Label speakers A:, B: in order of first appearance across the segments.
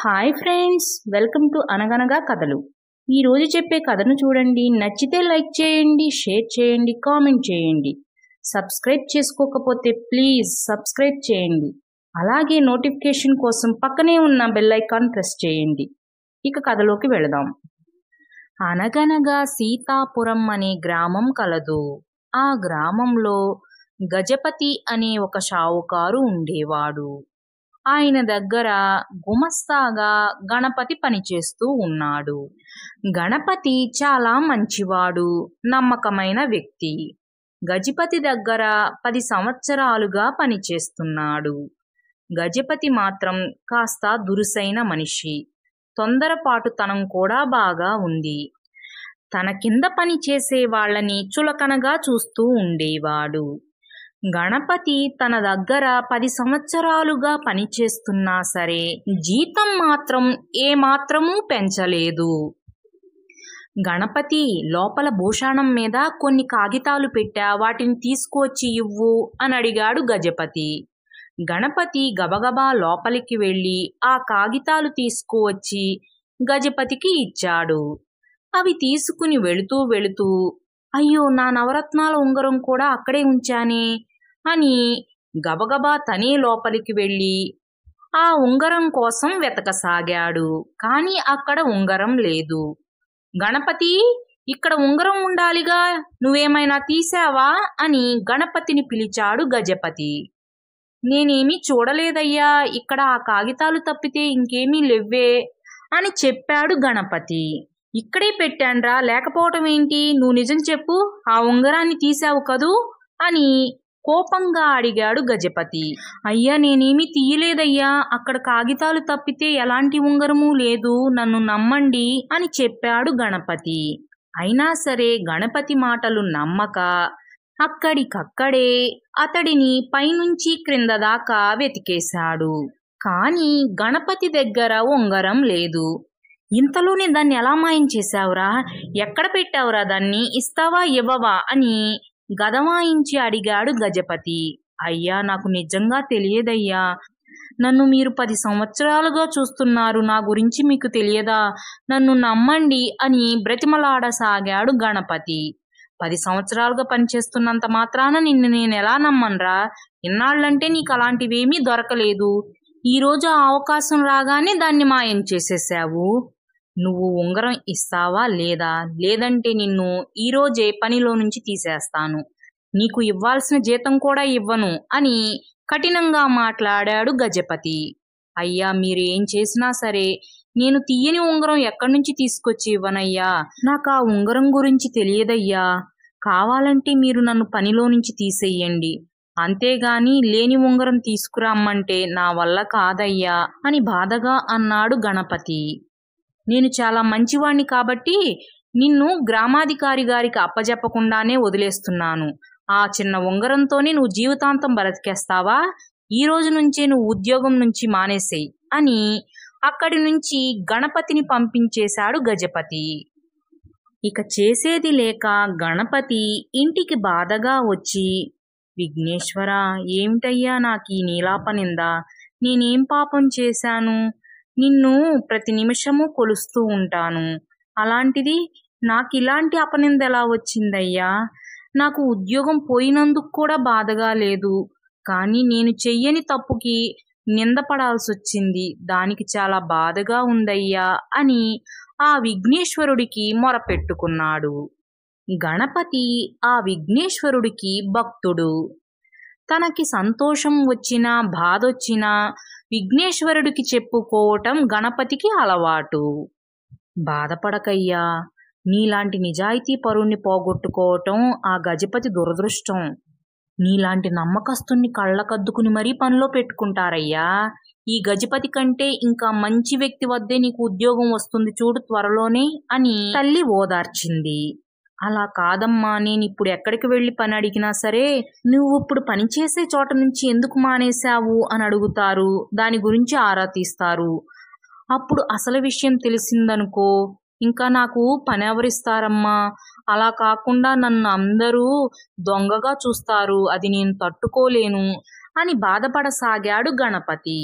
A: Hi friends, welcome to అనగనగా కథలు. ఈరోజు చెప్పే కథను చూడండి. నచ్చితే లైక్ చేయండి, షేర్ చేయండి, కామెంట్ చేయండి. సబ్స్క్రైబ్ చేసుకోకపోతే ప్లీజ్ సబ్స్క్రైబ్ చేయండి. అలాగే నోటిఫికేషన్ కోసం పక్కనే ఉన్న బెల్ ఐకాన్ ప్రెస్ చేయండి. ఇక కథలోకి వెళదాం. అనగనగా సీతాపురం అనే గ్రామం కలదు. ఆ గ్రామంలో గజపతి అనే ఒక షావుకారు ఉండేవాడు. ఆయన దగ్గర గుమస్తాగా గణపతి పనిచేస్తూ ఉన్నాడు. గణపతి చాలా మంచివాడు, నమ్మకమైన వ్యక్తి. గజపతి దగ్గర 10 సంవత్సరాలుగా పనిచేస్తున్నాడు. గజపతి మాత్రం కాస్త దురుసైన మనిషి. తొందరపాటుతనం కూడా బాగా ఉంది. తన కింద పనిచేసే వాళ్ళని చులకనగా చూస్తూ ఉండేవాడు. గణపతి తన దగ్గర 10 సంవత్సరాలుగా పనిచేస్తున్నా సరే జీతం మాత్రం ఏమాత్రమూ పెంచలేదు. గణపతి లోపల భూషణం మీద కొన్ని కాగితాలు పెట్టా, వాటిని తీసుకువచ్చి ఇవ్వు అని అడిగాడు గజపతి. గణపతి గబగబా లోపలికి వెళ్ళి ఆ కాగితాలు తీసుకువచ్చి గజపతికి ఇచ్చాడు. అవి తీసుకుని వెళుతూ అయ్యో, నా నవరత్నాల ఉంగరం కూడా అక్కడే ఉంచానే అని గబగబా తనే లోపలికి వెళ్ళి ఆ ఉంగరం కోసం వెతకసాగాడు. కానీ అక్కడ ఉంగరం లేదు. గణపతి, ఇక్కడ ఉంగరం ఉండాలిగా, నువ్వేమైనా తీసావా అని గణపతిని పిలిచాడు గజపతి. నేనేమీ చూడలేదయ్యా, ఇక్కడ ఆ కాగితాలు తప్పితే ఇంకేమీ లేవ్వే అని చెప్పాడు గణపతి. ఇక్కడే పెట్టాన్రా, లేకపోవటం ఏంటి? నువ్వు నిజం చెప్పు, ఆ ఉంగరాన్ని తీసావు కదూ అని కోపంగా అడిగాడు గజపతి. అయ్యా, నేనేమీ తీయలేదయ్యా, అక్కడ కాగితాలు తప్పితే ఎలాంటి ఉంగరమూ లేదు, నన్ను నమ్మండి అని చెప్పాడు గణపతి. అయినా సరే గణపతి మాటలు నమ్మక అక్కడికక్కడే అతడిని పైనుంచి క్రింద దాకా వెతికేశాడు. కానీ గణపతి దగ్గర ఉంగరం లేదు. ఇంతలోనే దాన్ని ఎలా మాయం చేశావురా? ఎక్కడ పెట్టావురా దాన్ని? ఇస్తావా ఇవ్వవా అని గదమాయించి అడిగాడు గజపతి. అయ్యా, నాకు నిజంగా తెలియదయ్యా, నన్ను మీరు 10 సంవత్సరాలుగా చూస్తున్నారు, నా గురించి మీకు తెలియదా? నన్ను నమ్మండి అని బ్రతిమలాడసాగాడు గణపతి. 10 సంవత్సరాలుగా పనిచేస్తున్నంత మాత్రాన నిన్ను నేను ఎలా నమ్మన్రా? ఇన్నాళ్ళంటే నీకు అలాంటివేమీ దొరకలేదు. ఈరోజు ఆ అవకాశం రాగానే దాన్ని మాయం చేసేసావు. నువ్వు ఉంగరం ఇస్తావా లేదా? లేదంటే నిన్ను ఈరోజే పనిలో నుంచి తీసేస్తాను, నీకు ఇవ్వాల్సిన జీతం కూడా ఇవ్వను అని కఠినంగా మాట్లాడాడు గజపతి. అయ్యా, మీరు ఏం చేసినా సరే నేను తీయని ఉంగరం ఎక్కడి నుంచి తీసుకొచ్చి ఇవ్వనయ్యా. నాకు ఆ ఉంగరం గురించి తెలియదయ్యా. కావాలంటే మీరు నన్ను పనిలో నుంచి తీసేయండి, అంతేగాని లేని ఉంగరం తీసుకురమ్మంటే నా వల్ల కాదయ్యా అని బాధగా అన్నాడు గణపతి. నేను చాలా మంచివాణ్ణి కాబట్టి నిన్ను గ్రామాధికారి గారికి అప్పజెప్పకుండానే వదిలేస్తున్నాను. ఆ చిన్న ఉంగరంతోనే నువ్వు జీవితాంతం బ్రతికేస్తావా? ఈ రోజు నుంచే నువ్వు ఉద్యోగం నుంచి మానేసేయి అని అక్కడి నుంచి గణపతిని పంపించేశాడు గజపతి. ఇక చేసేది లేక గణపతి ఇంటికి బాధగా వచ్చి, విఘ్నేశ్వరా, ఏమిటయ్యా నాకు ఈ నీలాపనింద? నేనేం పాపం చేశాను? నిన్ను ప్రతి నిమిషము కొలుస్తూ ఉంటాను, అలాంటిది నాకు ఇలాంటి అపనింద ఎలా వచ్చిందయ్యా? నాకు ఉద్యోగం పోయినందుకు కూడా బాధగా లేదు, కానీ నేను చెయ్యని తప్పుకి నిందపడాల్సి వచ్చింది, దానికి చాలా బాధగా ఉందయ్యా అని ఆ విఘ్నేశ్వరుడికి మొరపెట్టుకున్నాడు. గణపతి ఆ విఘ్నేశ్వరుడికి భక్తుడు. తనకి సంతోషం వచ్చినా బాధొచ్చినా విఘ్నేశ్వరుడికి చెప్పుకోవటం గణపతికి అలవాటు. బాధపడకయ్యా, నీలాంటి నిజాయితీ పరుణ్ణి పోగొట్టుకోవటం ఆ గజపతి దురదృష్టం. నీలాంటి నమ్మకస్తుని కళ్ళకద్దుకుని మరీ పనిలో పెట్టుకుంటారయ్యా. ఈ గజపతి కంటే ఇంకా మంచి వ్యక్తి వద్దే నీకు ఉద్యోగం వస్తుంది చూడు త్వరలోనే అని తల్లి ఓదార్చింది. అలా కాదమ్మా, నేను ఇప్పుడు ఎక్కడికి వెళ్ళి పని అడిగినా సరే నువ్వు ఇప్పుడు పనిచేసే చోట నుంచి ఎందుకు మానేశావు అని అడుగుతారు, దాని గురించి ఆరా తీస్తారు. అప్పుడు అసలు విషయం తెలిసిందనుకో, ఇంకా నాకు పని ఎవరిస్తారమ్మా? అలా కాకుండా నన్ను అందరూ దొంగగా చూస్తారు, అది నేను తట్టుకోలేను అని బాధపడసాగాడు గణపతి.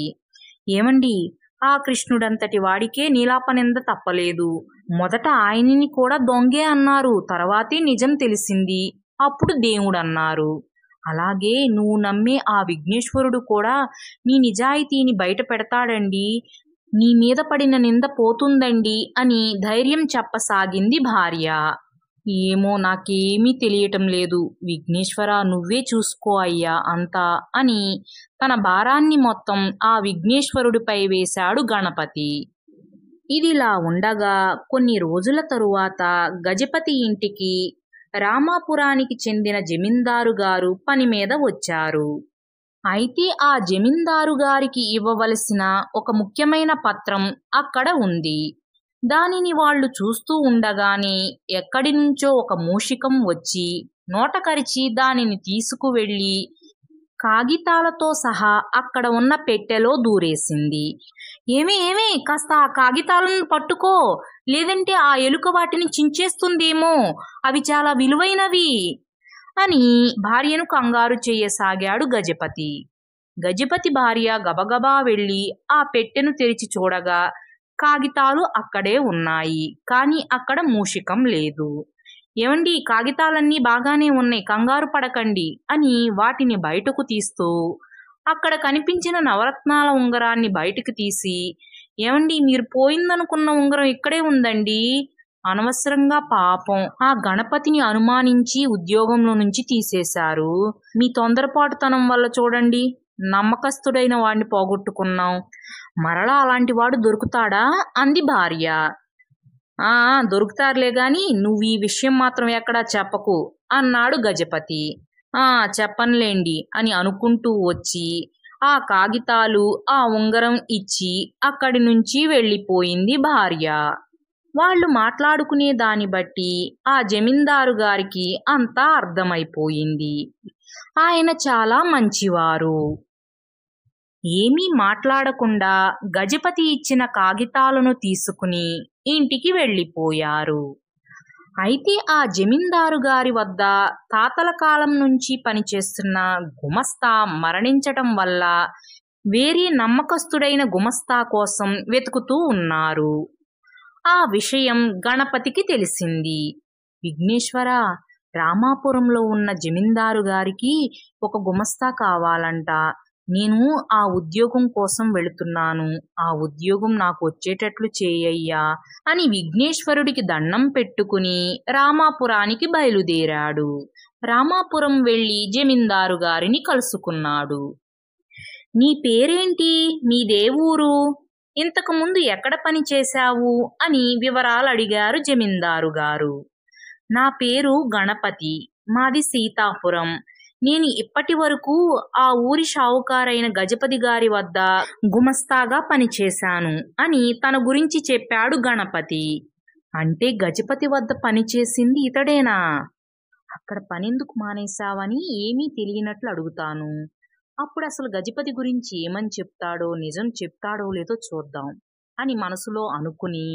A: ఏమండి, ఆ కృష్ణుడంతటి వాడికే నీలాపనింద తప్పలేదు. మొదట ఆయనని కూడా దొంగే అన్నారు, తర్వాతే నిజం తెలిసింది, అప్పుడు దేవుడన్నారు. అలాగే నువ్వు నమ్మే ఆ విఘ్నేశ్వరుడు కూడా నీ నిజాయితీని బయట పెడతాడండి, నీ మీద పడిన నింద పోతుందండి అని ధైర్యం చెప్పసాగింది భార్య. ఏమో నాకేమీ తెలియటం లేదు, విఘ్నేశ్వర నువ్వే చూసుకో అయ్యా అంతా అని తన భారాన్ని మొత్తం ఆ విఘ్నేశ్వరుడిపై వేశాడు గణపతి. ఇదిలా ఉండగా కొన్ని రోజుల తరువాత గజపతి ఇంటికి రామాపురానికి చెందిన జమీందారు గారు పని మీద వచ్చారు. అయితే ఆ జమీందారు గారికి ఇవ్వవలసిన ఒక ముఖ్యమైన పత్రం అక్కడ ఉంది. దానిని వాళ్ళు చూస్తూ ఉండగానే ఎక్కడి నుంచో ఒక మూషికం వచ్చి నోట కరిచి దానిని తీసుకువెళ్ళి కాగితాలతో సహా అక్కడ ఉన్న పెట్టెలో దూరేసింది. ఏమే కాస్త ఆ కాగితాలను పట్టుకో, లేదంటే ఆ ఎలుక వాటిని చించేస్తుందేమో, అవి చాలా విలువైనవి అని భార్యను కంగారు చేయసాగాడు గజపతి. గజపతి భార్య గబగబా వెళ్ళి ఆ పెట్టెను తెరిచి చూడగా కాగితాలు అక్కడే ఉన్నాయి, కానీ అక్కడ మూషికం లేదు. ఏమండి, కాగితాలన్నీ బాగానే ఉన్నాయి, కంగారు పడకండి అని వాటిని బయటకు తీస్తూ అక్కడ కనిపించిన నవరత్నాల ఉంగరాన్ని బయటకు తీసి, ఏమండి మీరు పోయిందనుకున్న ఉంగరం ఇక్కడే ఉందండి, అనవసరంగా పాపం ఆ గణపతిని అనుమానించి ఉద్యోగంలో నుంచి తీసేశారు, మీ తొందరపాటుతనం వల్ల చూడండి నమ్మకస్తుడైన వాడిని పోగొట్టుకున్నాం, మరలా అలాంటి వాడు దొరుకుతాడా అంది భార్య. దొరుకుతారులే గాని నువ్వు ఈ విషయం మాత్రం ఎక్కడా చెప్పకు అన్నాడు గజపతి. చెప్పనులేండి అని అనుకుంటూ వచ్చి ఆ కాగితాలు ఆ ఉంగరం ఇచ్చి అక్కడి నుంచి వెళ్ళిపోయింది భార్య. వాళ్ళు మాట్లాడుకునే దాన్ని బట్టి ఆ జమీందారు గారికి అంతా అర్థమైపోయింది. ఆయన చాలా మంచివారు. ఏమీ మాట్లాడకుండా గజపతి ఇచ్చిన కాగితాలను తీసుకుని ఇంటికి వెళ్ళిపోయారు. అయితే ఆ జమీందారు గారి వద్ద తాతల కాలం నుంచి పనిచేస్తున్న గుమస్తా మరణించటం వల్ల వేరే నమ్మకస్తుడైన గుమస్తా కోసం వెతుకుతూ ఉన్నారు. ఆ విషయం గణపతికి తెలిసింది. విఘ్నేశ్వర, రామాపురంలో ఉన్న జమీందారు గారికి ఒక గుమస్తా కావాలంట, నేను ఆ ఉద్యోగం కోసం వెళుతున్నాను, ఆ ఉద్యోగం నాకు వచ్చేటట్లు చేయయ్యా అని విఘ్నేశ్వరుడికి దండం పెట్టుకుని రామాపురానికి బయలుదేరాడు. రామాపురం వెళ్ళి జమీందారు గారిని కలుసుకున్నాడు. నీ పేరేంటి, మీదే ఊరు, ఇంతకుముందు ఎక్కడ పని చేశావు అని వివరాలు అడిగారు జమీందారు గారు. నా పేరు గణపతి, మాది సీతాపురం, నేను ఇప్పటి వరకు ఆ ఊరి షావుకారైన గజపతి గారి వద్ద గుమస్తాగా పనిచేశాను అని తన గురించి చెప్పాడు గణపతి. అంటే గజపతి వద్ద పనిచేసింది ఇతడేనా? అక్కడ పనెందుకు మానేశావని ఏమీ తెలియనట్లు అడుగుతాను, అప్పుడు అసలు గజపతి గురించి ఏమని చెప్తాడో, నిజం చెప్తాడో లేదో చూద్దాం అని మనసులో అనుకుని,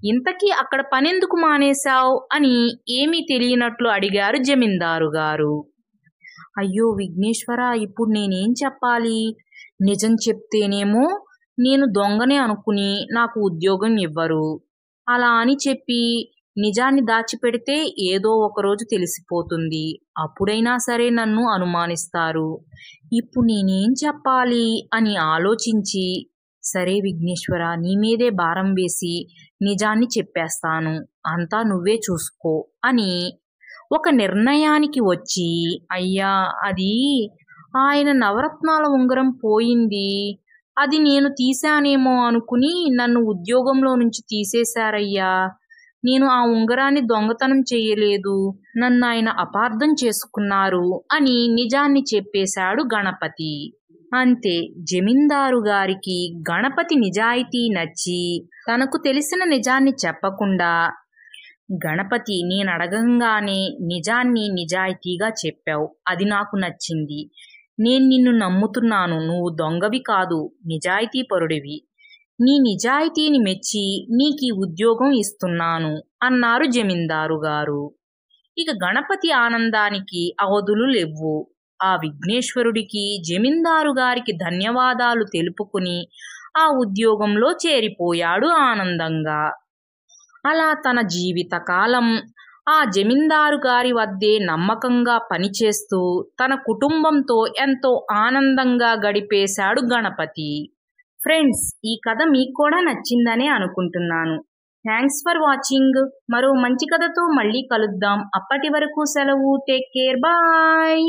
A: ఇంతకీ అక్కడ పనెందుకు మానేశావు అని ఏమీ తెలియనట్లు అడిగారు జమీందారు గారు. అయ్యో విఘ్నేశ్వర, ఇప్పుడు నేనేం చెప్పాలి, నిజం చెప్తేనేమో నేను దొంగనే అనుకుని నాకు ఉద్యోగం ఇవ్వరు, అలా అని చెప్పి నిజాన్ని దాచిపెడితే ఏదో ఒకరోజు తెలిసిపోతుంది, అప్పుడైనా సరే నన్ను అనుమానిస్తారు, ఇప్పుడు నేనేం చెప్పాలి అని ఆలోచించి, సరే విఘ్నేశ్వర, నీ మీదే భారం వేసి నిజాన్ని చెప్పేస్తాను, అంతా నువ్వే చూసుకో అని ఒక నిర్ణయానికి వచ్చి, అయ్యా అది ఆయన నవరత్నాల ఉంగరం పోయింది, అది నేను తీశానేమో అనుకుని నన్ను ఉద్యోగంలో నుంచి తీసేశారయ్యా, నేను ఆ ఉంగరాన్ని దొంగతనం చేయలేదు, నన్ను ఆయన అపార్థం చేసుకున్నారు అని నిజాన్ని చెప్పేశాడు గణపతి. అంతే, జమీందారు గారికి గణపతి నిజాయితీ నచ్చి తనకు తెలిసిన నిజాన్ని చెప్పకుండా, గణపతి నేను అడగంగానే నిజాన్ని నిజాయితీగా చెప్పావు, అది నాకు నచ్చింది, నేను నిన్ను నమ్ముతున్నాను, నువ్వు దొంగవి కాదు, నిజాయితీ పరుడివి, నీ నిజాయితీని మెచ్చి నీకు ఈ ఉద్యోగం ఇస్తున్నాను అన్నారు జమీందారు గారు. ఇక గణపతి ఆనందానికి అవధులు లేవు. ఆ విఘ్నేశ్వరుడికి జమీందారు గారికి ధన్యవాదాలు తెలుపుకుని ఆ ఉద్యోగంలో చేరిపోయాడు ఆనందంగా. అలా తన జీవితకాలం ఆ జమీందారు గారి వద్దే నమ్మకంగా పనిచేస్తూ తన కుటుంబంతో ఎంతో ఆనందంగా గడిపేశాడు గణపతి. ఫ్రెండ్స్, ఈ కథ మీకు కూడా నచ్చిందనే అనుకుంటున్నాను. Thanks for watching. మరో మంచి కథతో మళ్ళీ కలుద్దాం. అప్పటి వరకు సెలవు. Take care. బాయ్.